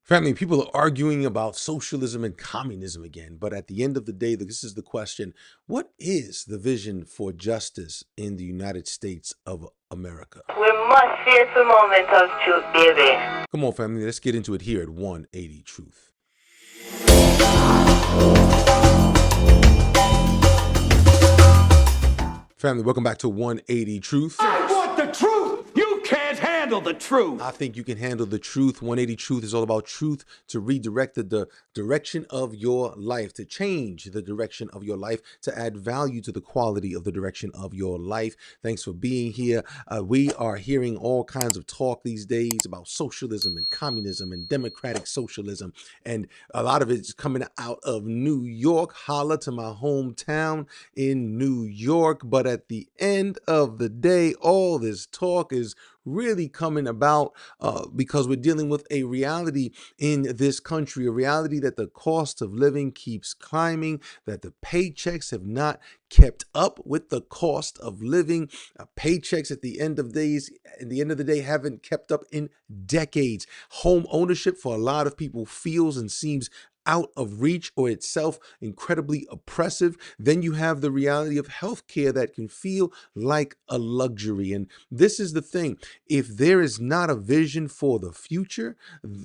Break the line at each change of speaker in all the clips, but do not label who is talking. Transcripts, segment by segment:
Family, people are arguing about socialism and communism again, but at the end of the day, this is the question: what is the vision for justice in the United States of America?
We must face the moment of truth, baby.
Come on, family, let's get into it here at 180 Truth. Family, welcome back to 180 Truth.
I want the truth! You can't handle the truth!
I think you can handle the truth. 180 Truth is all about truth to redirect the direction of your life, to change the direction of your life, to add value to the quality of the direction of your life. Thanks for being here. We are hearing all kinds of talk these days about socialism and communism and democratic socialism, and a lot of it's coming out of New York. Holla to my hometown in New York. But at the end of the day, all this talk is really coming about because we're dealing with a reality in this country, a reality that the cost of living keeps climbing, that the paychecks have not kept up with the cost of living. Paychecks at the end of the day haven't kept up in decades. Home ownership for a lot of people feels and seems out of reach or itself incredibly oppressive. Then you have the reality of healthcare that can feel like a luxury. And this is the thing: if there is not a vision for the future,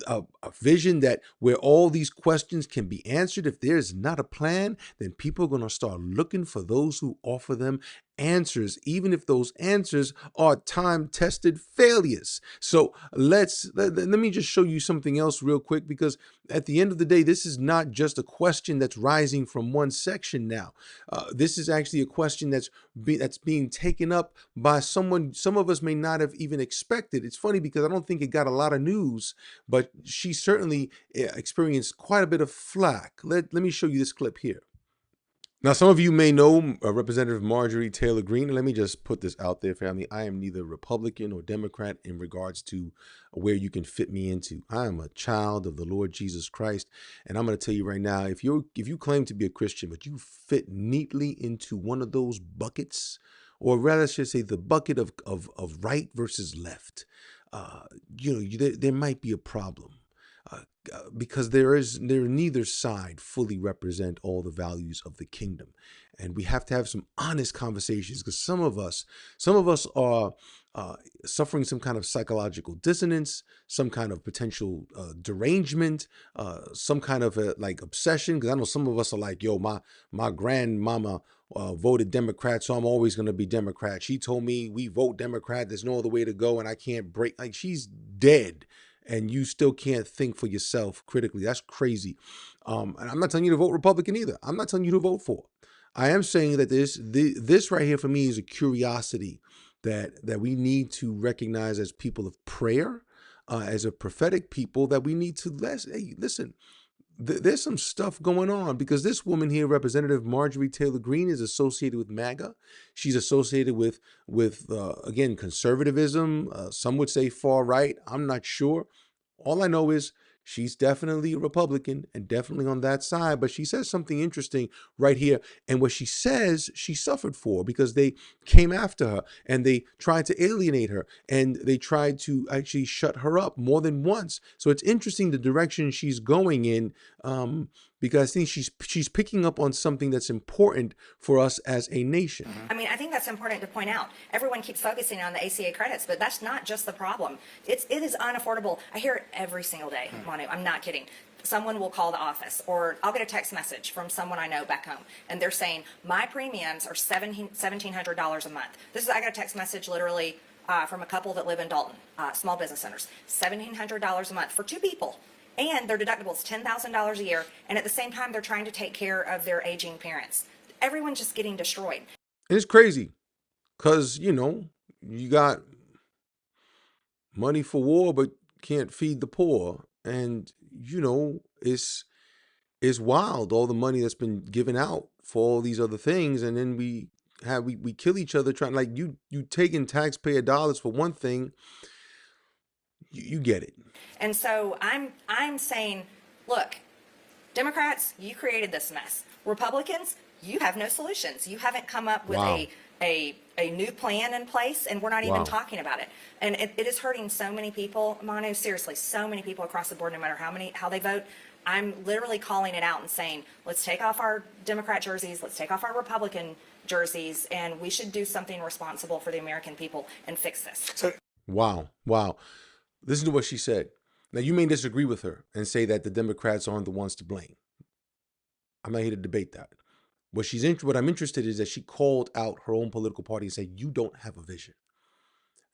a vision that where all these questions can be answered, if there is not a plan, then people are going to start looking for those who offer them answers, even if those answers are time-tested failures. So let me just show you something else real quick, because at the end of the day, this is not just a question that's rising from one section now. This is actually a question that's being taken up by someone some of us may not have even expected. It's funny because I don't think it got a lot of news, but she certainly experienced quite a bit of flack. Let me show you this clip here. Now, some of you may know Representative Marjorie Taylor Greene. Let me just put this out there, family. I am neither Republican or Democrat in regards to where you can fit me into. I am a child of the Lord Jesus Christ. And I'm going to tell you right now, if you claim to be a Christian, but you fit neatly into one of those buckets, or rather I should say the bucket of right versus left, there might be a problem. Because neither side fully represent all the values of the kingdom, and we have to have some honest conversations, because some of us are suffering some kind of psychological dissonance, some kind of potential derangement, some kind of like obsession. Because I know some of us are like, yo, my grandmama voted Democrat, so I'm always going to be Democrat. She told me we vote Democrat, there's no other way to go, and I can't break. Like, she's dead, and you still can't think for yourself critically. That's crazy. And I'm not telling you to vote Republican either. I'm not telling you to vote for. I am saying that this right here for me is a curiosity that we need to recognize as people of prayer, as a prophetic people, that we need to listen. There's some stuff going on, because this woman here, Representative Marjorie Taylor Greene, is associated with MAGA. She's associated with again, conservatism. Some would say far right. I'm not sure. All I know is she's definitely a Republican and definitely on that side. But she says something interesting right here. And what she says, she suffered for, because they came after her and they tried to alienate her and they tried to actually shut her up more than once. So it's interesting the direction she's going in, because I think she's picking up on something that's important for us as a nation.
I mean, I think that's important to point out. Everyone keeps focusing on the ACA credits, but that's not just the problem. It is unaffordable. I hear it every single day, Manu. I'm not kidding. Someone will call the office, or I'll get a text message from someone I know back home, and they're saying, my premiums are $1,700 a month. I got a text message literally from a couple that live in Dalton, small business owners, $1,700 a month for two people. And their deductible is $10,000 a year, and at the same time, they're trying to take care of their aging parents. Everyone's just getting destroyed.
And it's crazy, because, you got money for war, but can't feed the poor. And, it's wild, all the money that's been given out for all these other things. And then we kill each other trying, like, you taking taxpayer dollars for one thing. You get it.
And so I'm saying, look, Democrats, you created this mess. Republicans, you have no solutions. You haven't come up with
Wow.
a new plan in place, and we're not
Wow.
even talking about it. And it is hurting so many people, Manu, seriously, so many people across the board, no matter how they vote. I'm literally calling it out and saying, let's take off our Democrat jerseys, let's take off our Republican jerseys, and we should do something responsible for the American people and fix this.
Wow. Wow. Listen to what she said. Now, you may disagree with her and say that the Democrats aren't the ones to blame. I'm not here to debate that. What I'm interested in is that she called out her own political party and said, you don't have a vision.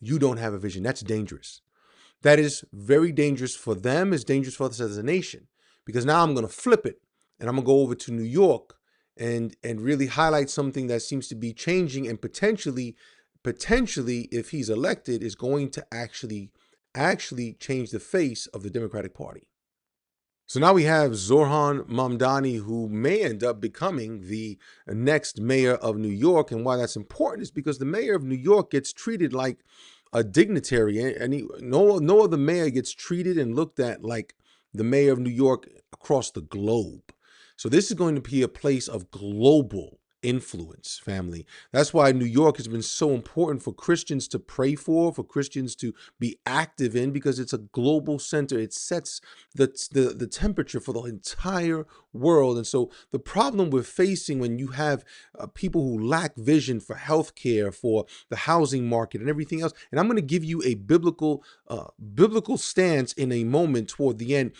You don't have a vision. That's dangerous. That is very dangerous for them. It's dangerous for us as a nation, because now I'm going to flip it and I'm going to go over to New York and really highlight something that seems to be changing and potentially, if he's elected, is going to actually change the face of the Democratic Party. So now we have Zohran Mamdani, who may end up becoming the next mayor of New York. And why that's important is because the mayor of New York gets treated like a dignitary, and no other mayor gets treated and looked at like the mayor of New York across the globe. So this is going to be a place of global influence, family. That's why New York has been so important for Christians to pray for Christians to be active in, because it's a global center. It sets the temperature for the entire world. And so the problem we're facing when you have people who lack vision for healthcare, for the housing market and everything else, and I'm going to give you a biblical stance in a moment toward the end,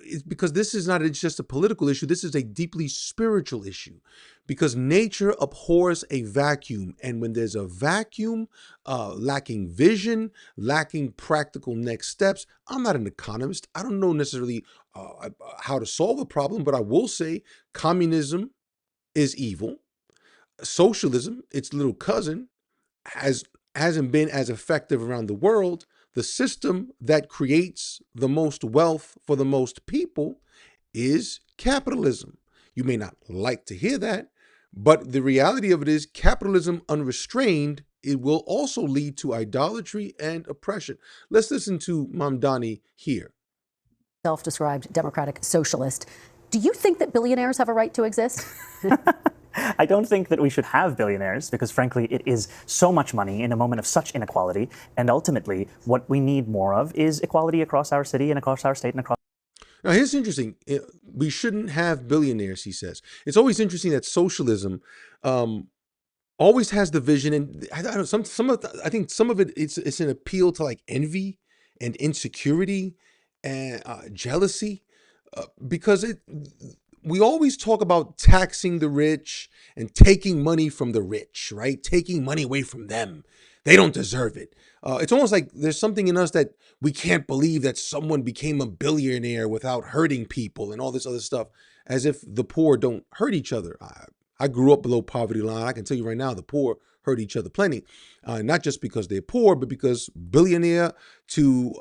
it's because this is not just a political issue. This is a deeply spiritual issue. Because nature abhors a vacuum. And when there's a vacuum, lacking vision, lacking practical next steps, I'm not an economist. I don't know necessarily how to solve a problem, but I will say communism is evil. Socialism, its little cousin, hasn't been as effective around the world. The system that creates the most wealth for the most people is capitalism. You may not like to hear that, but the reality of it is capitalism unrestrained, it will also lead to idolatry and oppression. Let's listen to Mamdani here.
Self-described democratic socialist. Do you think that billionaires have a right to exist?
I don't think that we should have billionaires because, frankly, it is so much money in a moment of such inequality. And ultimately, what we need more of is equality across our city and across our state and across.
Now, here's interesting. We shouldn't have billionaires, he says. It's always interesting that socialism always has the vision, and I think some of it's an appeal to like envy and insecurity and jealousy, because we always talk about taxing the rich and taking money from the rich, right? Taking money away from them. They don't deserve it. It's almost like there's something in us that we can't believe that someone became a billionaire without hurting people and all this other stuff, as if the poor don't hurt each other. I grew up below poverty line. I can tell you right now, the poor hurt each other plenty, not just because they're poor, but because billionaire to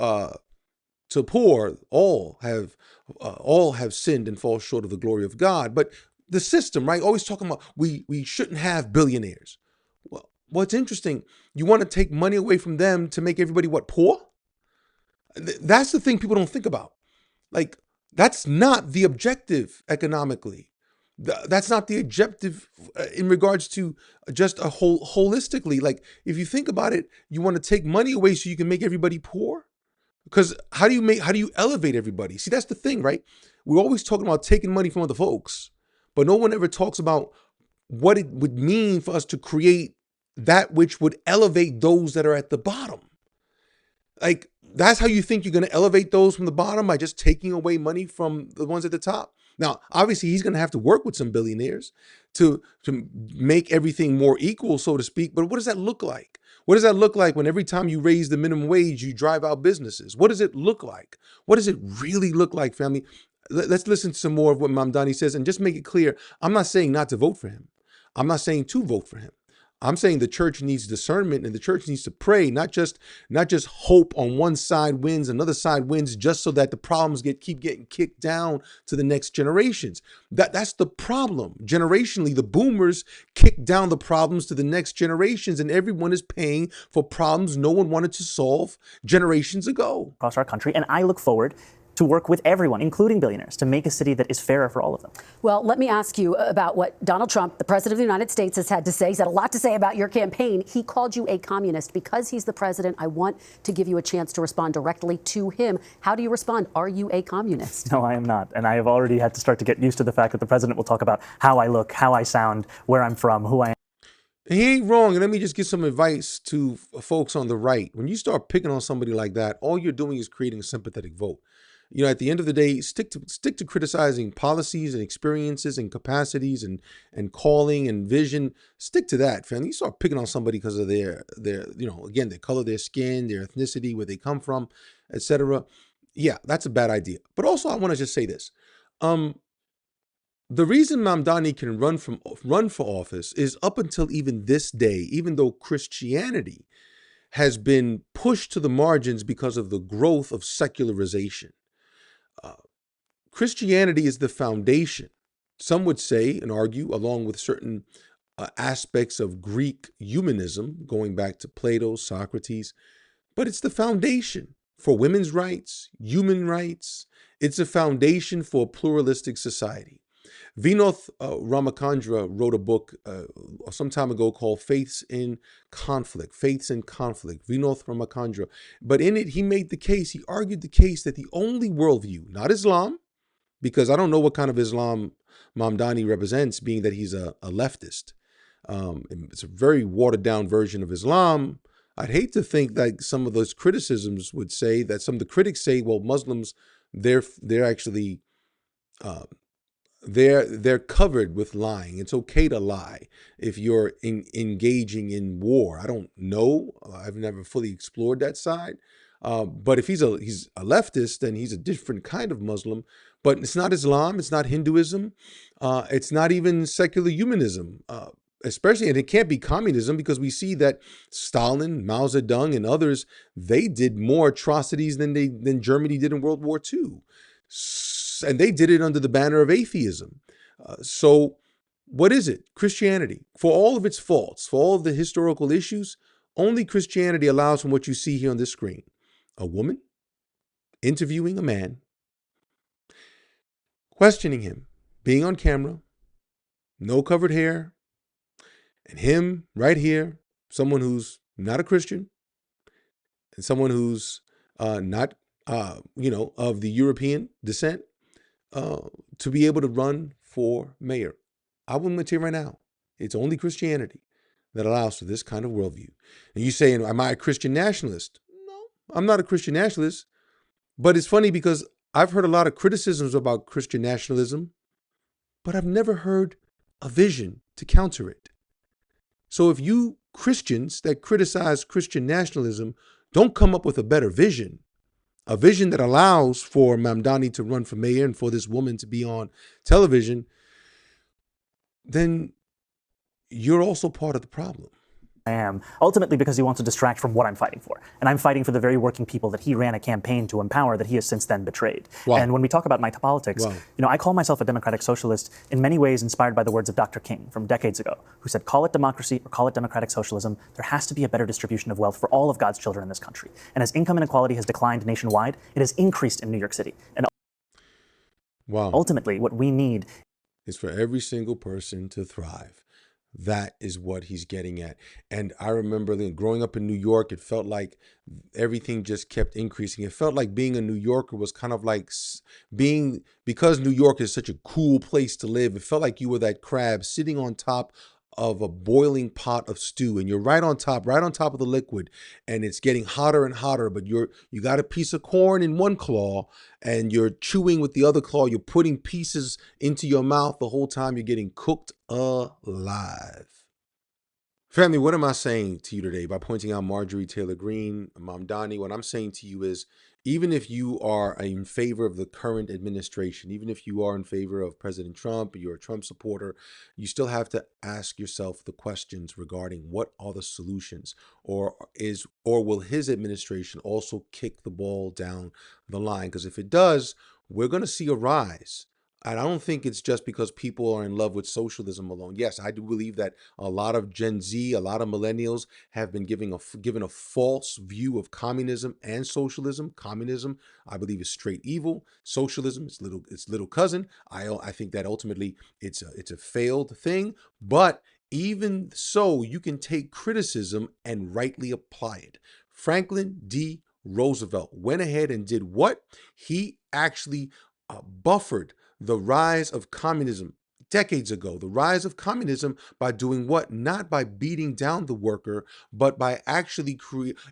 poor, all have sinned and fall short of the glory of God. But the system, right? Always talking about we shouldn't have billionaires. Well, what's interesting, you want to take money away from them to make everybody what, poor? That's the thing people don't think about. Like, that's not the objective economically. That's not the objective in regards to just a holistically. Like, if you think about it, you want to take money away so you can make everybody poor? Because how do you elevate everybody? See, that's the thing, right? We're always talking about taking money from other folks, but no one ever talks about what it would mean for us to create that which would elevate those that are at the bottom. Like, that's how you think you're going to elevate those from the bottom, by just taking away money from the ones at the top. Now, obviously, he's going to have to work with some billionaires to make everything more equal, so to speak. But what does that look like? What does that look like when every time you raise the minimum wage, you drive out businesses? What does it look like? What does it really look like, family? Let's listen to some more of what Mamdani says and just make it clear. I'm not saying not to vote for him. I'm not saying to vote for him. I'm saying the church needs discernment, and the church needs to pray, not just hope on one side wins, another side wins, just so that the problems keep getting kicked down to the next generations. That's the problem. Generationally, the boomers kick down the problems to the next generations, and everyone is paying for problems no one wanted to solve generations ago.
Across our country. And I look forward to work with everyone, including billionaires, to make a city that is fairer for all of them.
Well, let me ask you about what Donald Trump, the president of the United States, has had to say. He's had a lot to say about your campaign. He called you a communist. Because he's the president, I want to give you a chance to respond directly to him. How do you respond? Are you a communist?
No, I am not. And I have already had to start to get used to the fact that the president will talk about how I look, how I sound, where I'm from, who I am.
He ain't wrong. And let me just give some advice to folks on the right. When you start picking on somebody like that, all you're doing is creating a sympathetic vote. You know, at the end of the day, stick to criticizing policies and experiences and capacities and calling and vision. Stick to that, fam. You start picking on somebody because of their again, their color, their skin, their ethnicity, where they come from, etc. Yeah, that's a bad idea. But also, I want to just say this. The reason Mamdani can run for office is up until even this day, even though Christianity has been pushed to the margins because of the growth of secularization. Christianity is the foundation, some would say and argue, along with certain aspects of Greek humanism, going back to Plato, Socrates, but it's the foundation for women's rights, human rights. It's a foundation for a pluralistic society. Vinoth Ramachandra wrote a book some time ago called Faiths in Conflict. Vinoth Ramachandra. But in it, he argued the case that the only worldview, not Islam, because I don't know what kind of Islam Mamdani represents, being that he's a leftist. It's a very watered down version of Islam. I'd hate to think that some of those criticisms would say that some of the critics say, well, Muslims, they're actually they're covered with lying. It's okay to lie if you're engaging in war. I don't know. I've never fully explored that side. But if he's a leftist, then he's a different kind of Muslim. But it's not Islam. It's not Hinduism. It's not even secular humanism. Especially, and it can't be communism, because we see that Stalin, Mao Zedong, and others, they did more atrocities than Germany did in World War II. And they did it under the banner of atheism. So what is it? Christianity. For all of its faults, for all of the historical issues, only Christianity allows from what you see here on this screen. A woman interviewing a man, questioning him, being on camera, no covered hair, and him right here, someone who's not a Christian, and someone who's not, of the European descent, to be able to run for mayor. I will tell you right now, it's only Christianity that allows for this kind of worldview. And you say, am I a Christian nationalist? No, I'm not a Christian nationalist. But it's funny because I've heard a lot of criticisms about Christian nationalism, but I've never heard a vision to counter it. So if you Christians that criticize Christian nationalism don't come up with a better vision, a vision that allows for Mamdani to run for mayor and for this woman to be on television, then you're also part of the problem.
I am, ultimately because he wants to distract from what I'm fighting for. And I'm fighting for the very working people that he ran a campaign to empower that he has since then betrayed.
Wow.
And when we talk about my politics, I call myself a democratic socialist in many ways inspired by the words of Dr. King from decades ago, who said, call it democracy or call it democratic socialism, there has to be a better distribution of wealth for all of God's children in this country. And as income inequality has declined nationwide, it has increased in New York City. And ultimately, what we need
is for every single person to thrive. That is what he's getting at. And I remember growing up in New York, it felt like everything just kept increasing. It felt like being a New Yorker was kind of like because New York is such a cool place to live, it felt like you were that crab sitting on top of a boiling pot of stew, and you're right on top of the liquid, and it's getting hotter and hotter, but you got a piece of corn in one claw and you're chewing with the other claw. You're putting pieces into your mouth the whole time. You're getting cooked alive. Family, what am I saying to you today by pointing out Marjorie Taylor Greene, Mamdani? What I'm saying to you is, even if you are in favor of the current administration, even if you are in favor of President Trump, you're a Trump supporter, you still have to ask yourself the questions regarding what are the solutions, or will his administration also kick the ball down the line? Because if it does, we're going to see a rise. And I don't think it's just because people are in love with socialism alone. Yes, I do believe that a lot of Gen Z, a lot of millennials have been given a false view of communism and socialism. Communism, I believe, is straight evil. Socialism is little cousin. I think that ultimately it's a failed thing. But even so, you can take criticism and rightly apply it. Franklin D. Roosevelt went ahead and did what? He actually buffered the rise of communism decades ago, the rise of communism by doing what? Not by beating down the worker, but by actually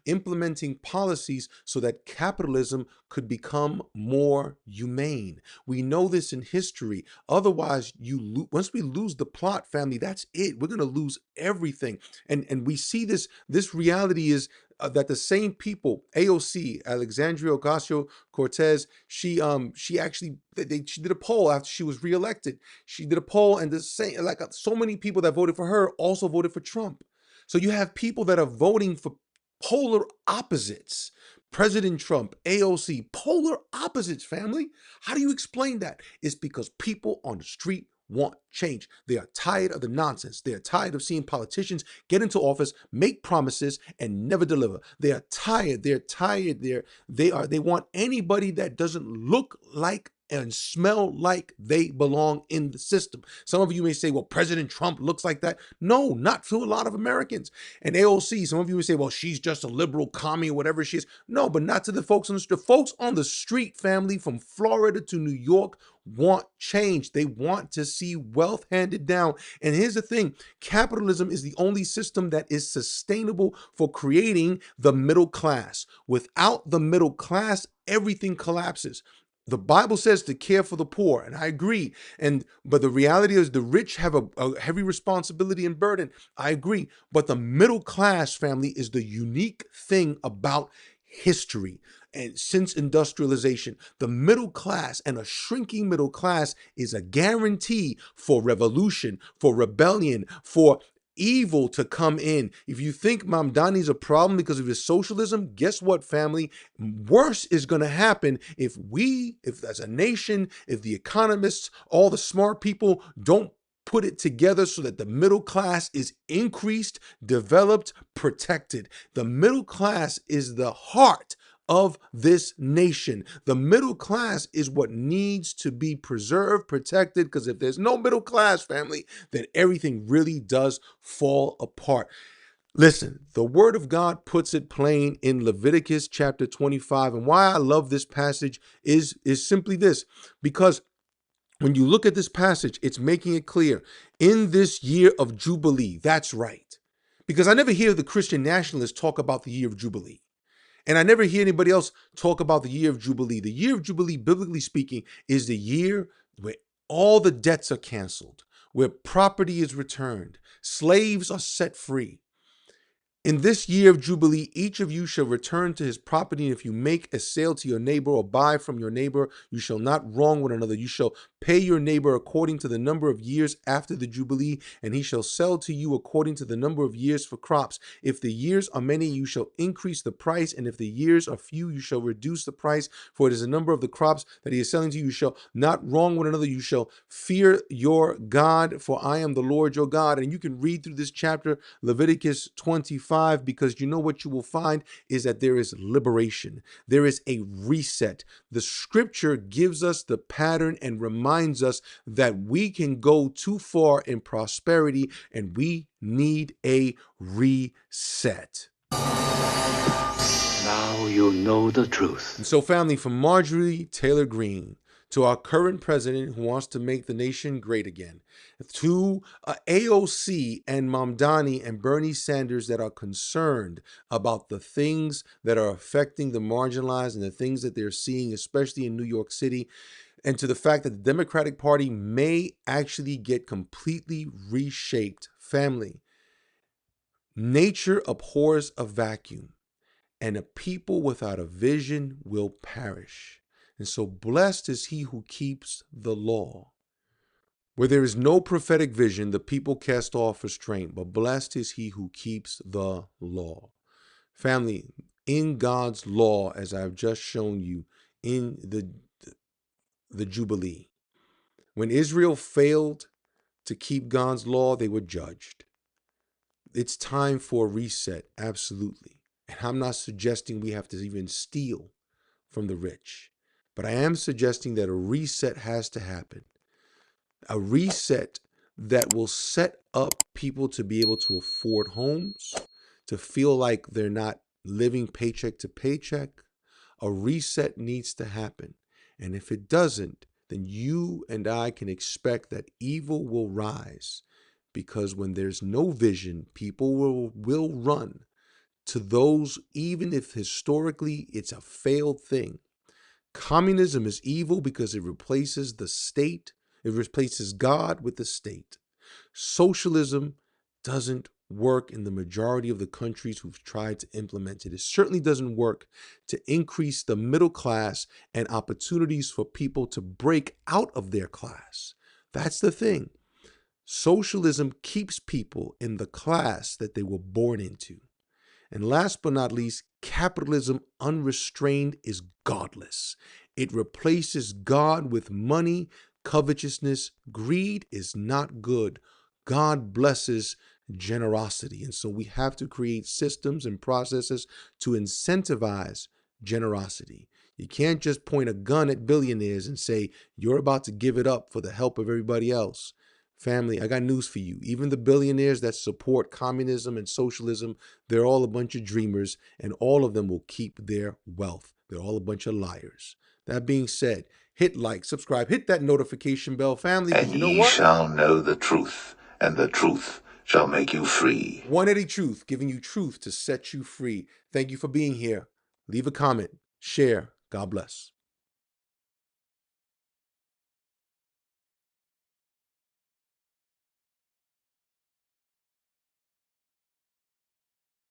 implementing policies so that capitalism could become more humane. We know this in history. Otherwise, once we lose the plot, family, that's it. We're going to lose everything. And we see this reality is that the same people, AOC, Alexandria Ocasio-Cortez, she actually she did a poll after she was reelected. She did a poll, and the same so many people that voted for her also voted for Trump. So you have people that are voting for polar opposites. President Trump, AOC, polar opposites, family. How do you explain that? It's because people on the street want change. They are tired of the nonsense. They are tired of seeing politicians get into office, make promises, and never deliver. They are tired. They're tired. They want anybody that doesn't look like and smell like they belong in the system. Some of you may say, well, President Trump looks like that. No, not to a lot of Americans. And AOC, some of you may say, well, she's just a liberal commie or whatever she is. No, but not to the folks on the street. Folks on the street, family, from Florida to New York, want change. They want to see wealth handed down. And here's the thing, capitalism is the only system that is sustainable for creating the middle class. Without the middle class, everything collapses. The Bible says to care for the poor, and I agree. But the reality is the rich have a heavy responsibility and burden. I agree. But the middle class, family, is the unique thing about history. And since industrialization, the middle class and a shrinking middle class is a guarantee for revolution, for rebellion, for evil to come in. If you think Mamdani is a problem because of his socialism, guess what, family? Worse is going to happen if as a nation, if the economists, all the smart people don't put it together so that the middle class is increased, developed, protected. The middle class is the heart of this nation. The middle class is what needs to be preserved, protected, because if there's no middle class, family, then everything really does fall apart. Listen, the word of God puts it plain in Leviticus chapter 25. And why I love this passage is simply this, because when you look at this passage, it's making it clear in this year of Jubilee. That's right. Because I never hear the Christian nationalists talk about the year of Jubilee. And I never hear anybody else talk about the year of Jubilee. The year of Jubilee, biblically speaking, is the year where all the debts are canceled, where property is returned, slaves are set free. In this year of Jubilee, each of you shall return to his property. And if you make a sale to your neighbor or buy from your neighbor, you shall not wrong one another. You shall pay your neighbor according to the number of years after the Jubilee, and he shall sell to you according to the number of years for crops. If the years are many, you shall increase the price, and if the years are few, you shall reduce the price, for it is the number of the crops that he is selling to you. You shall not wrong one another. You shall fear your God, for I am the Lord your God. And you can read through this chapter, Leviticus 25, because you know what you will find is that there is liberation. There is a reset. The scripture gives us the pattern and reminds us that we can go too far in prosperity and we need a reset.
Now you know the truth.
And so, family, from Marjorie Taylor Greene to our current president who wants to make the nation great again, to AOC and Mamdani and Bernie Sanders that are concerned about the things that are affecting the marginalized and the things that they're seeing, especially in New York City, and to the fact that the Democratic Party may actually get completely reshaped. Family, nature abhors a vacuum, and a people without a vision will perish. And so blessed is he who keeps the law. Where there is no prophetic vision, the people cast off restraint, but blessed is he who keeps the law. Family, in God's law, as I've just shown you in the Jubilee, When Israel failed to keep God's law, they were judged. It's time for a reset, absolutely. And I'm not suggesting we have to even steal from the rich, but I am suggesting that a reset has to happen. A reset that will set up people to be able to afford homes, to feel like they're not living paycheck to paycheck. A reset needs to happen. And if it doesn't, then you and I can expect that evil will rise, because when there's no vision, people will run to those, even if historically it's a failed thing. Communism is evil because it replaces the state. It replaces God with the state. Socialism doesn't work in the majority of the countries who've tried to implement it. It certainly doesn't work to increase the middle class and opportunities for people to break out of their class. That's the thing. Socialism keeps people in the class that they were born into. And last but not least, capitalism unrestrained is godless. It replaces God with money, covetousness. Greed is not good. God blesses generosity. And so we have to create systems and processes to incentivize generosity. You can't just point a gun at billionaires and say, you're about to give it up for the help of everybody else. Family, I got news for you. Even the billionaires that support communism and socialism, they're all a bunch of dreamers, and all of them will keep their wealth. They're all a bunch of liars. That being said, hit like, subscribe, hit that notification bell, family, because
And
you know
ye
what?
shall know the truth, and the truth shall make you free.
180 Truth, giving you truth to set you free. Thank you for being here. Leave a comment, share. God bless.